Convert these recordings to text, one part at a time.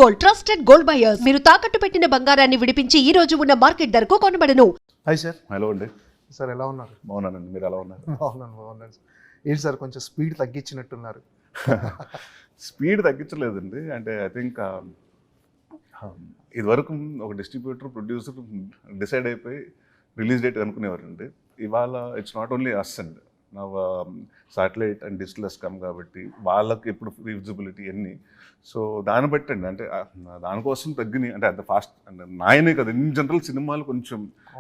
Gold trusted gold buyers మీరు తాకట్టు పెట్టిన బంగారాన్ని విడిపించి ఈ రోజు ఉన్న మార్కెట్ ధరకు కొనబడను. Hi sir. హలో అండి. సార్ ఎలా ఉన్నారు? బాగున్నానండి, మీరు ఎలా ఉన్నారు? బాగున్నాను సార్. ఏంటి సార్ కొంచెం స్పీడ్ తగ్గించినట్టున్నారు? స్పీడ్ తగ్గించలేదండి. అంటే ఐ థింక్ ఇదివరకు ఒక డిస్ట్రిబ్యూటర్ ప్రొడ్యూసర్ డిసైడ్ అయిపోయి రిలీజ్ డేట్ అనుకునేవారండి. ఇవాళ it's not only us and నా సాటిలైట్ అండ్ డిజిటల్ కమ్ కాబట్టి వాళ్ళకి ఎప్పుడు విజిబిలిటీ అన్నీ. సో దాన్ని బట్టండి అంటే దానికోసం తగ్గినాయి అంటే అంత ఫాస్ట్ అంటే నాయనే కదా. ఇన్ జనరల్ సినిమాలు కొంచెం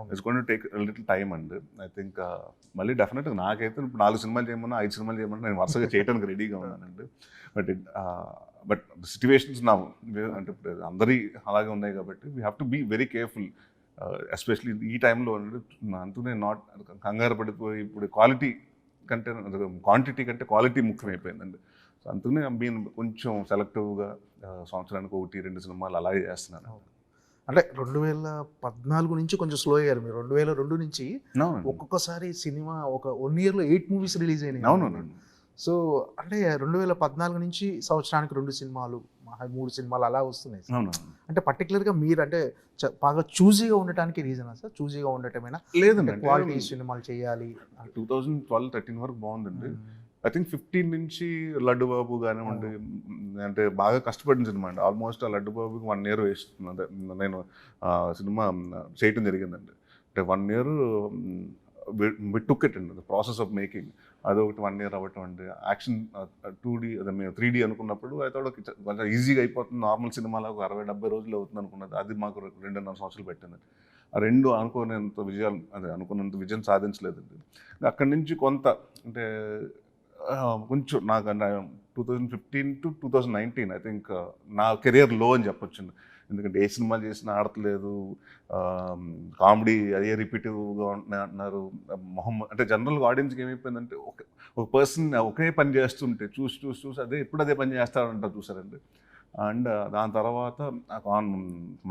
it's going to take little time అండి. ఐ థింక్ మళ్ళీ డెఫినెట్గా నాకైతే ఇప్పుడు 4 సినిమాలు చేయమన్నా 5 సినిమాలు చేయమన్నా నేను వరుసగా చేయడానికి రెడీగా ఉన్నానండి. బట్ సిచ్యువేషన్స్ నా అంటే ఇప్పుడు అందరి అలాగే ఉన్నాయి కాబట్టి we have to be very careful. Especially ఈ టైంలో అంటూనే నాట్ కంగారు పడిపోయి ఇప్పుడు క్వాలిటీ కంటే క్వాంటిటీ కంటే క్వాలిటీ ముఖ్యమైపోయిందండి. సో అందుకనే నేను కొంచెం సెలెక్టివ్గా సంవత్సరానికి 1-2 సినిమాలు అలాగే చేస్తున్నాను. అంటే 2014 నుంచి కొంచెం స్లో అయ్యారు మీరు. 2002 నుంచి ఒక్కొక్కసారి సినిమా ఒక 1 ఇయర్లో 8 మూవీస్ రిలీజ్ అయినాయి. అవునండి. సో అంటే 2014 నుంచి సంవత్సరానికి 2 సినిమాలు 3 సినిమాలు అలా వస్తున్నాయి. అంటే పర్టికులర్గా మీరు అంటే బాగా చూజీగా ఉండటానికి రీజనా సార్? చూజీగా ఉండటమేనా? లేదండి, క్వాలిటీ సినిమాలు చేయాలి. 2012-13 వరకు బాగుందండి. ఐ థింక్ 15 నుంచి లడ్డు బాబు కానివ్వండి అంటే బాగా కష్టపడిన సినిమా అండి. ఆల్మోస్ట్ ఆ లడ్డు బాబుకి 1 ఇయర్ వేస్తుంది నేను సినిమా చేయటం జరిగిందండి. అంటే 1 ఇయర్ టుక్ ఇట్ అండి, ద ప్రాసెస్ ఆఫ్ మేకింగ్. అదొకటి 1 ఇయర్ అవ్వటం అండి. యాక్షన్ 2D అదే మేము 3D అనుకున్నప్పుడు అయితే కొంచెం ఈజీగా అయిపోతుంది. నార్మల్ సినిమాలకు 60-70 రోజులు అవుతుంది అనుకున్నది. అది మాకు 2.5 సంవత్సరాలు పెట్టింది. ఆ 2 అనుకునేంత విజయాలు అదే అనుకున్నంత విజయం సాధించలేదండి. అక్కడి నుంచి కొంత అంటే కొంచెం నాకు 2015 to 2019 ఐ థింక్ నా కెరియర్ లో అని చెప్పొచ్చు. ఎందుకంటే ఏ సినిమాలు చేసినా ఆడతలేదు, కామెడీ అదే రిపీటివ్గా ఉంటున్నాయి అంటున్నారు. అంటే జనరల్గా ఆడియన్స్కి ఏమైపోయిందంటే ఒక పర్సన్ ఒకే పని చేస్తుంటే చూసి అదే ఎప్పుడు అదే పని చేస్తాడంటారు చూసారండి. అండ్ దాని తర్వాత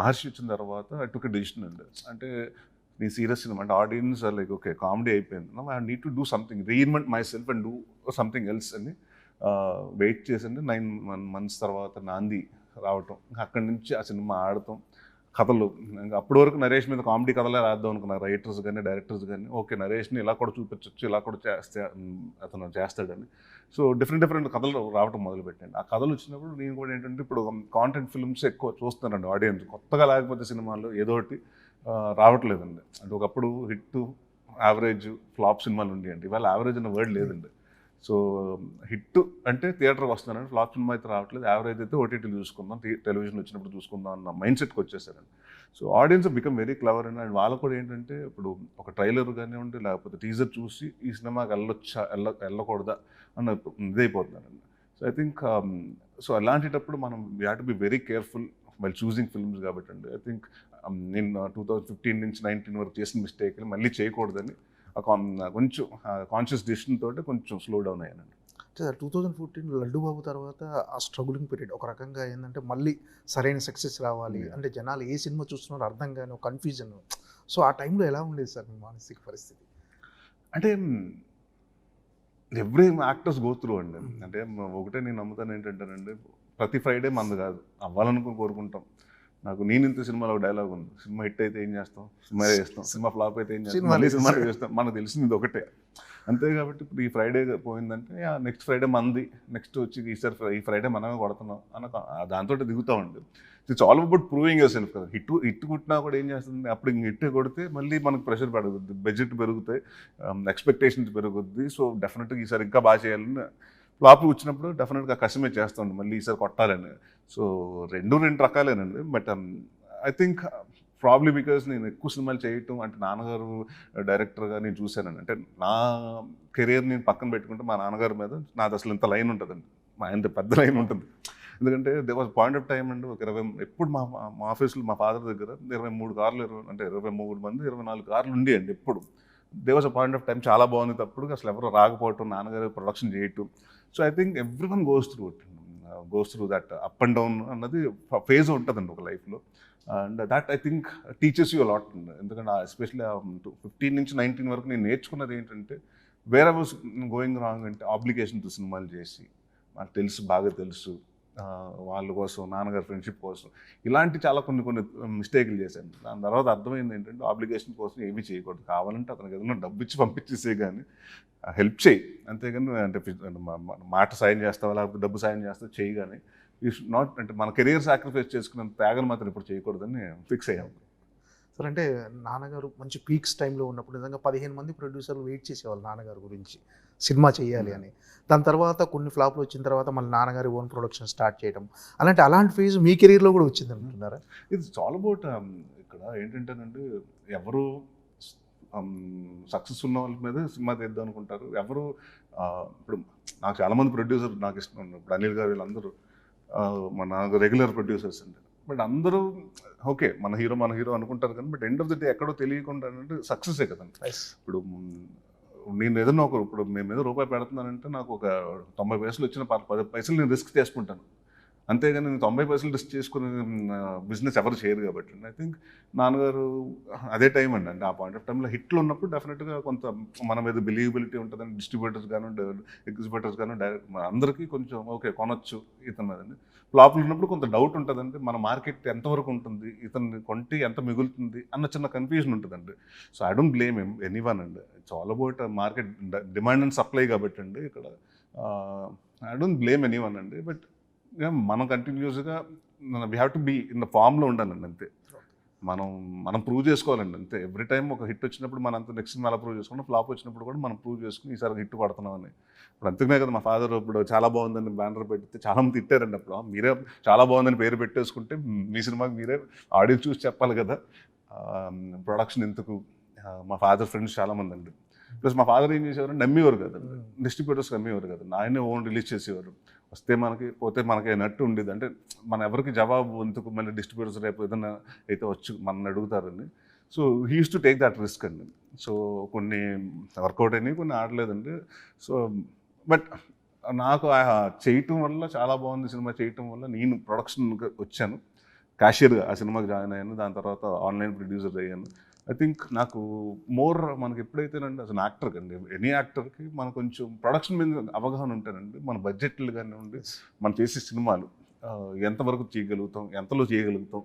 మహర్షి వచ్చిన తర్వాత ఐ టుక్ ఎ డిసిషన్ అండి. అంటే నీ సీరియస్ సినిమా అంటే ఆడియన్స్ లైక్ ఓకే కామెడీ అయిపోయింది, I need to do something, reinvent my self and do something else అని వెయిట్ చేసింది. 9 months తర్వాత నాంది రావటం, అక్కడి నుంచి ఆ సినిమా ఆడటం, కథలు. ఇంకా అప్పటి వరకు నరేష్ మీద కామెడీ కథలే రాద్దాం అనుకున్నారు రైటర్స్ కానీ డైరెక్టర్స్ కానీ. ఓకే నరేష్ని ఇలా కూడా చూపించవచ్చు, ఇలా కూడా అతను చేస్తాడని. సో డిఫరెంట్ కథలు రావటం మొదలుపెట్టాను. ఆ కథలు వచ్చినప్పుడు నేను కూడా ఏంటంటే ఇప్పుడు కాంటెంట్ ఫిల్మ్స్ ఎక్కువ చూస్తున్నానండి. ఆడియన్స్ కొత్తగా లేకపోతే సినిమాలు ఏదో ఒకటి రావట్లేదండి. అంటే ఒకప్పుడు హిట్ యావరేజ్ ఫ్లాప్ సినిమాలు ఉండేయండి. ఇవాళ యావరేజ్ అన్న వర్డ్ లేదండి. సో హిట్ అంటే థియేటర్కి వస్తున్నారండి, ఫ్లాప్ సినిమా అయితే రావట్లేదు, యావరేజ్ అయితే ఓటీటీలు చూసుకుందాం, టెలివిజన్ వచ్చినప్పుడు చూసుకుందాం అన్న మైండ్ సెట్కి వచ్చేసారండి. So audience become very clever and వాళ్ళు కూడా ఏంటంటే ఇప్పుడు ఒక ట్రైలర్ కానివ్వండి లేకపోతే టీజర్ చూసి ఈ సినిమాకి వెళ్ళకూడదా అన్న ఇదైపోతున్నారండి. సో ఐ థింక్ సో అలాంటిటప్పుడు మనం we have to be very careful while choosing films కాబట్టి అండి. ఐ థింక్ నేను 2015 నుంచి 19 వరకు చేసిన మిస్టేక్ మళ్ళీ చేయకూడదని కొంచెం కాన్షియస్ డిసిషన్ తోటి కొంచెం స్లో డౌన్ అయ్యానండి. 2014 లడ్డు బాబు తర్వాత ఆ స్ట్రగులింగ్ పీరియడ్ ఒక రకంగా ఏంటంటే మళ్ళీ సరైన సక్సెస్ రావాలి అంటే జనాలు ఏ సినిమా చూస్తున్నారో అర్థం కాని ఒక కన్ఫ్యూజన్. సో ఆ టైంలో ఎలా ఉండేది సార్ మీ మానసిక పరిస్థితి? అంటే ఎవ్రీ యాక్టర్స్ గో త్రూ అండి. అంటే ఒకటే నేను నమ్ముతాను ఏంటంటేనండి, ప్రతి ఫ్రైడే మంది కాదు అవ్వాలనుకుని కోరుకుంటాం. నాకు నేను ఇంత సినిమాలో ఒక డైలాగ్ ఉంది, సినిమా హిట్ అయితే ఏం చేస్తాం, సినిమా చేస్తాం, సినిమా ఫ్లాప్ అయితే ఏం చేస్తాం, మళ్ళీ సినిమా చేస్తాం. మనకు తెలిసింది ఇది ఒకటే అంతే. కాబట్టి ఇప్పుడు ఈ ఫ్రైడే పోయిందంటే నెక్స్ట్ ఫ్రైడే మంది, నెక్స్ట్ వచ్చి ఈ ఫ్రైడే మనమే కొడుతున్నాం అన్న దాంతో దిగుతామండి. It's all about proving yourself కదా. హిట్ కొట్టినా కూడా ఏం చేస్తుంది, అప్పుడు ఇంక హిట్ కొడితే మళ్ళీ మనకు ప్రెషర్ పెరుగుద్ది, బడ్జెట్ పెరుగుతాయి, ఎక్స్పెక్టేషన్స్ పెరుగుద్ది. సో డెఫినెట్గా ఈసారి ఇంకా బాగా చేయాలని, ఫ్లాప్ వచ్చినప్పుడు డెఫినెట్గా కష్టమే చేస్తాండి మళ్ళీ ఈసారి కొట్టాలని. సో రెండు రకాలేనండి. But I think probably because నేను ఎక్కువ సినిమాలు చేయటం అంటే నాన్నగారు డైరెక్టర్గా నేను చూశానండి. అంటే నా కెరీర్ నేను పక్కన పెట్టుకుంటే మా నాన్నగారి మీద నాది అసలు ఇంత లైన్ ఉంటుందండి, ఇంత పెద్ద లైన్ ఉంటుంది. ఎందుకంటే they was point of time అండి, ఒక 20 ఎప్పుడు మా ఆఫీస్లో మా ఫాదర్ దగ్గర 23 కార్లు అంటే 23 మంది 24 కార్లు ఉండేయండి ఎప్పుడు. They was a point of time చాలా బాగుంది. తప్పుడు అసలు ఎవరు రాకపోవటం, నాన్నగారు ప్రొడక్షన్ చేయటం. So I think every one goes through that up and down అన్నది ఫేజ్ ఉంటుందండి ఒక లైఫ్లో. And that I think teachers you a lot. ఎందుకంటే ఎస్పెషల్లీ 15 నుంచి 19 వరకు నేను నేర్చుకున్నది ఏంటంటే where I was going wrong అంటే ఆబ్లిగేషన్తో సినిమాలు చేసి నాకు బాగా తెలుసు వాళ్ళ కోసం, నాన్నగారి ఫ్రెండ్షిప్ కోసం, ఇలాంటి చాలా కొన్ని కొన్ని మిస్టేక్లు చేశాను. దాని తర్వాత అర్థమైంది ఏంటంటే ఆబ్లిగేషన్ కోసం ఏమీ చేయకూడదు. కావాలంటే అతనికి ఏదైనా డబ్బు ఇచ్చి పంపించేసే కానీ హెల్ప్ చేయి, అంతేగాని అంటే మాట సాయం చేస్తావా లేకపోతే డబ్బు సాయం చేస్తావా చేయి, కానీ యూ షుడ్ నాట్ అంటే మన కెరీర్ సాక్రిఫైస్ చేసుకున్నంత త్యాగం మాత్రం ఇప్పుడు చేయకూడదని ఫిక్స్ అయ్యాము. సార్ అంటే నాన్నగారు మంచి పీక్స్ టైంలో ఉన్నప్పుడు నిజంగా 15 మంది ప్రొడ్యూసర్లు వెయిట్ చేసేవాళ్ళు నాన్నగారి గురించి సినిమా చేయాలి అని. దాని తర్వాత కొన్ని ఫ్లాప్లు వచ్చిన తర్వాత మళ్ళీ నాన్నగారి ఓన్ ప్రొడక్షన్ స్టార్ట్ చేయడం, అలాంటి ఫేజ్ మీ కెరీర్లో కూడా వచ్చింది అంటున్నారా? ఇది చాలా అబౌట్ ఇక్కడ ఏంటంటేనండి, ఎవరు సక్సెస్ ఉన్న వాళ్ళ మీద సినిమా తీద్దాం అనుకుంటారు. ఎవరు ఇప్పుడు నాకు చాలామంది ప్రొడ్యూసర్ నాకు ఇష్టం ఉన్నారు. ఇప్పుడు అనిల్ గారు వీళ్ళందరూ మన రెగ్యులర్ ప్రొడ్యూసర్స్ అండి. బట్ అందరూ ఓకే మన హీరో అనుకుంటారు కానీ but end of the day ఎక్కడో తెలియకుండా అంటే సక్సెసే కదండి. ఇప్పుడు నేను ఏదన్నా ఇప్పుడు మేము ఏదో రూపాయి పెడుతున్నానంటే నాకు ఒక 90 పైసలు వచ్చిన 10 పైసలు నేను రిస్క్ చేసుకుంటాను, అంతేగాని నేను 90 పైసలు రిస్క్ చేసుకుని బిజినెస్ ఎవరు చేయరు కాబట్టి. ఐ థింక్ నాన్నగారు అదే టైం అండి ఆ పాయింట్ ఆఫ్ టైంలో హిట్లు ఉన్నప్పుడు డెఫినెట్గా కొంత మన మీద బిలీవబిలిటీ ఉంటుందని డిస్ట్రిబ్యూటర్స్ కానీ ఎగ్జిబ్యూటర్స్ కానీ డైరెక్ట్ అందరికీ కొంచెం ఓకే కొనొచ్చు ఇతను మీదండి. ఫ్లాప్లు ఉన్నప్పుడు కొంత డౌట్ ఉంటుందండి, మన మార్కెట్ ఎంతవరకు ఉంటుంది, ఇతన్ని కొంటే ఎంత మిగులుతుంది అన్న చిన్న కన్ఫ్యూజన్ ఉంటుందండి. So I don't blame anyone అండి. It's all about market demand and supply కాబట్టి అండి ఇక్కడ ఐ డోంట్ బ్లేమ్ ఎనీవన్ అండి. బట్ మనం కంటిన్యూస్గా we have to be in the ఫామ్లో ఉండాలండి అంతే. మనం ప్రూవ్ చేసుకోవాలండి అంతే. ఎవ్రీ టైం ఒక హిట్ వచ్చినప్పుడు మనం అంత నెక్స్ట్ సినిమా అలా ప్రూవ్ చేసుకుంటాం, ఫ్లాప్ వచ్చినప్పుడు కూడా మనం ప్రూవ్ చేసుకుని ఈసారి హిట్ పడుతున్నామని. ఇప్పుడు అంతకునే కదా మా ఫాదర్ ఇప్పుడు చాలా బాగుందని బ్యానర్ పెడితే చాలామంది తిట్టారండి. అప్పుడు మీరే చాలా బాగుందని పేరు పెట్టేసుకుంటే మీ సినిమాకి మీరే ఆడియన్స్ చూసి చెప్పాలి కదా ప్రొడక్షన్ ఎందుకు. మా ఫాదర్ ఫ్రెండ్స్ చాలామంది అండి. ప్లస్ మా ఫాదర్ ఏం చేసేవారు, నమ్మేవారు కదండి, డిస్ట్రిబ్యూటర్స్ నమ్మేవారు కదండి, ఆయనే ఓన్ రిలీజ్ చేసేవారు. వస్తే మనకి పోతే మనకి అయినట్టు ఉండేది. అంటే మన ఎవరికి జవాబు ఎందుకు, మళ్ళీ డిస్ట్రిబ్యూటర్స్ రేపు ఏదైనా అయితే వచ్చి మనల్ని అడుగుతారని. So he used to take that risk అండి. సో కొన్ని వర్కౌట్ అయినాయి, కొన్ని ఆడలేదండి. సో బట్ నాకు చేయటం వల్ల చాలా బాగుంది సినిమా చేయటం వల్ల నేను ప్రొడక్షన్కి వచ్చాను, క్యాషియర్గా ఆ సినిమాకి జాయిన్ అయ్యాను. దాని తర్వాత ఆన్లైన్ ప్రొడ్యూసర్ అయ్యాను. ఐ థింక్ నాకు మోర్ మనకి ఎప్పుడైతేనండి అసలు యాక్టర్కి అండి ఎనీ యాక్టర్కి మనకు కొంచెం ప్రొడక్షన్ మీద అవగాహన ఉంటానండి. మన బడ్జెట్లు కానివ్వండి, మనం చేసే సినిమాలు ఎంతవరకు చేయగలుగుతాం, ఎంతలో చేయగలుగుతాం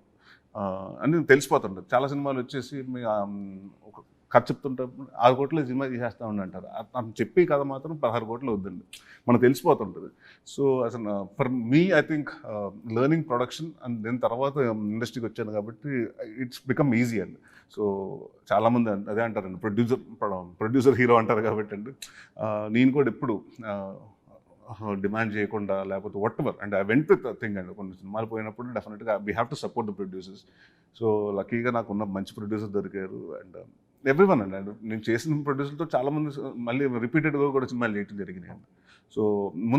అని తెలిసిపోతుంటుంది. చాలా సినిమాలు వచ్చేసి ఒక కథ చెప్తుంటే 6 కోట్ల సినిమా చేసేస్తామని అంటారు. అతను చెప్పే కథ మాత్రం 16 కోట్లు వద్దండి, మనకు తెలిసిపోతుంటుంది. సో అసలు for me I think learning production and నేను తర్వాత ఇండస్ట్రీకి వచ్చాను కాబట్టి ఇట్స్ బికమ్ ఈజీ అండి. సో చాలామంది అదే అంటారండి, ప్రొడ్యూసర్ హీరో అంటారు కాబట్టి అండి. నేను కూడా ఎప్పుడు డిమాండ్ చేయకుండా లేకపోతే వాట్ ఎవర్ అంటే ఐ వెంట్ విత్ థింగ్ అండి. కొన్ని సినిమాలు పోయినప్పుడు డెఫినెట్గా we have to support the producers. So లక్కీగా నాకు ఉన్న మంచి ప్రొడ్యూసర్ దొరికారు అండ్ ఎవ్రీవన్ అండి. నేను చేసిన ప్రొడ్యూసర్తో చాలామంది మళ్ళీ రిపీటెడ్గా కూడా సినిమాలు చేయడం జరిగినాయి. సో